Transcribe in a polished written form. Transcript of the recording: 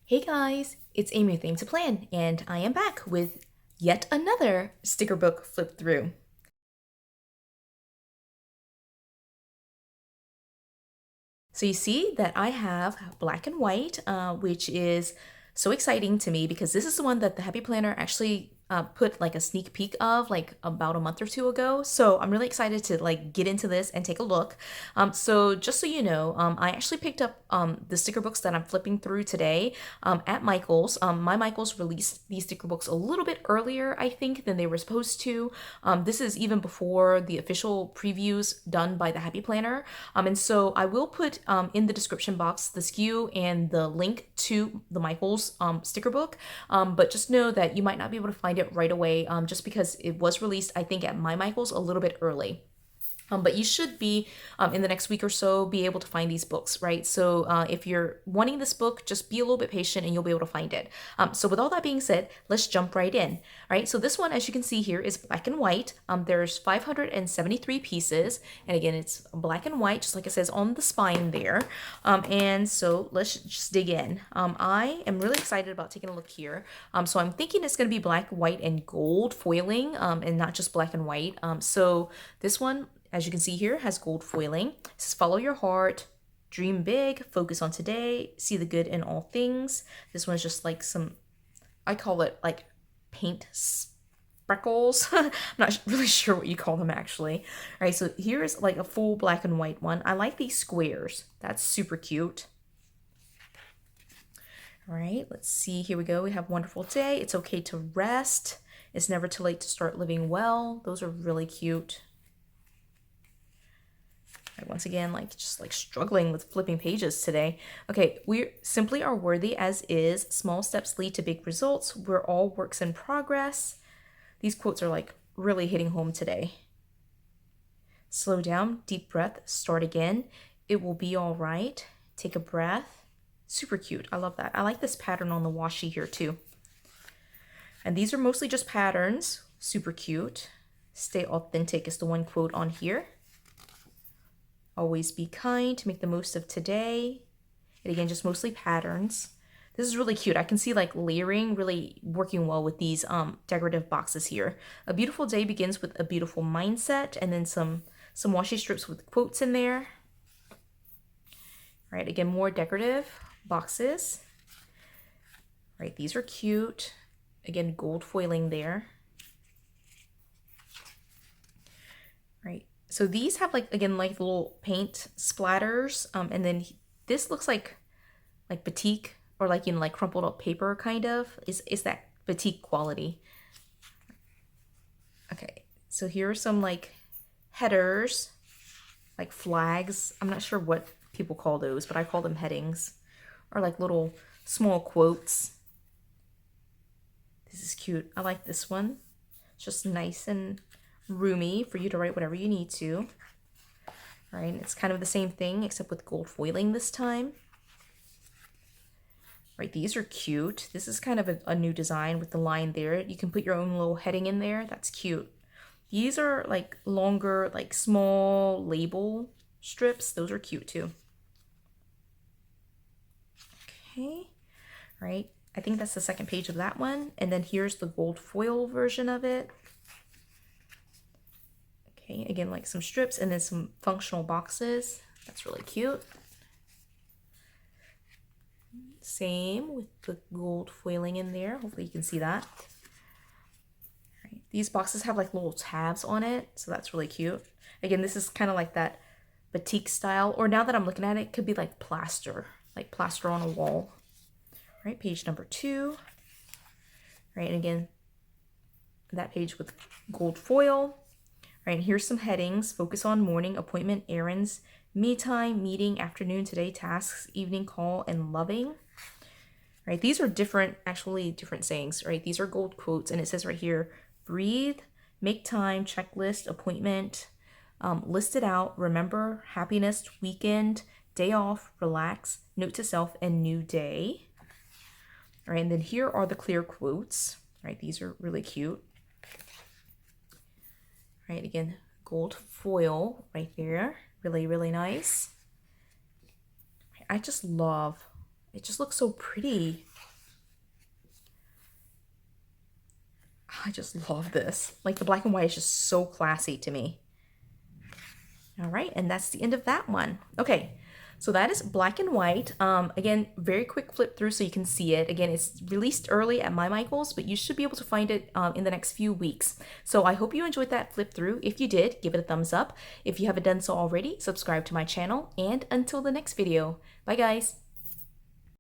Hey guys, it's Amy with Thing to Plan, and I am back with yet another sticker book flip through. So you see that I have black and white, which is so exciting to me because this is the one that the Happy Planner actually put like a sneak peek of like about a month or two ago. So I'm really excited to like get into this and take a look. So just so you know, I actually picked up the sticker books that I'm flipping through today at Michael's. My Michael's released these sticker books a little bit earlier, I think, than they were supposed to. This is even before the official previews done by the Happy Planner. And so I will put in the description box the SKU and the link to the Michael's sticker book. But just know that you might not be able to find it right away just because it was released, I think, at my Michael's a little bit early. But you should be in the next week or so be able to find these books, right? So if you're wanting this book, just be a little bit patient and you'll be able to find it. So with all that being said, let's jump right in. All right, so this one, as you can see here, is black and white. There's 573 pieces, and again, it's black and white, just like it says on the spine there. And so let's just dig in. I am really excited about taking a look here. So I'm thinking it's going to be black, white, and gold foiling, and not just black and white. So this one, as you can see here, has gold foiling. It says follow your heart, dream big, focus on today, see the good in all things. This one's just like some, I call it like paint freckles. I'm not really sure what you call them actually. All right, so here's like a full black and white one. I like these squares. That's super cute. All right, let's see. Here we go. We have wonderful day. It's okay to rest. It's never too late to start living well. Those are really cute. Once again, like just like struggling with flipping pages today. Okay, we simply are worthy as is. Small steps lead to big results. We're all works in progress. These quotes are like really hitting home today. Slow down, deep breath, start again. It will be all right. Take a breath. Super cute. I love that. I like this pattern on the washi here too. And these are mostly just patterns. Super cute. Stay authentic is the one quote on here. Always be kind to make the most of today. And again, just mostly patterns. This is really cute. I can see like layering really working well with these decorative boxes here. A beautiful day begins with a beautiful mindset, and then some washi strips with quotes in there. All right, again, more decorative boxes. All right, these are cute. Again, gold foiling there. Right. So these have like, again, like little paint splatters. And then this looks like batik or like, you know, like crumpled up paper kind of is that batik quality. Okay. So here are some like headers, like flags. I'm not sure what people call those, but I call them headings, or like little small quotes. This is cute. I like this one. It's just nice and roomy for you to write whatever you need to. All right, it's kind of the same thing except with gold foiling this time. Right, these are cute. This is kind of a new design with the line there. You can put your own little heading in there. That's cute. These are like longer, like small label strips. Those are cute too. Okay, all right. I think that's the second page of that one. And then here's the gold foil version of it. Okay, again, like some strips and then some functional boxes. That's really cute. Same with the gold foiling in there. Hopefully you can see that. All right. These boxes have like little tabs on it, so that's really cute. Again, this is kind of like that batik style, or now that I'm looking at it, could be like plaster on a wall. All right, page number 2. All right, and again, that page with gold foil. All right, here's some headings. Focus on morning, appointment, errands, me time, meeting, afternoon, today, tasks, evening, call, and loving. Right, these are actually different sayings, right? These are gold quotes, and it says right here, breathe, make time, checklist, appointment, list it out, remember, happiness, weekend, day off, relax, note to self, and new day. All right, and then here are the clear quotes, right? These are really cute. Right, again, gold foil right there. Really, really nice. I just love, it just looks so pretty. I just love this. Like the black and white is just so classy to me. All right, and that's the end of that one. Okay, so that is black and white. Again, very quick flip through so you can see it. Again, it's released early at My Michaels, but you should be able to find it in the next few weeks. So I hope you enjoyed that flip through. If you did, give it a thumbs up. If you haven't done so already, subscribe to my channel. And until the next video, bye guys.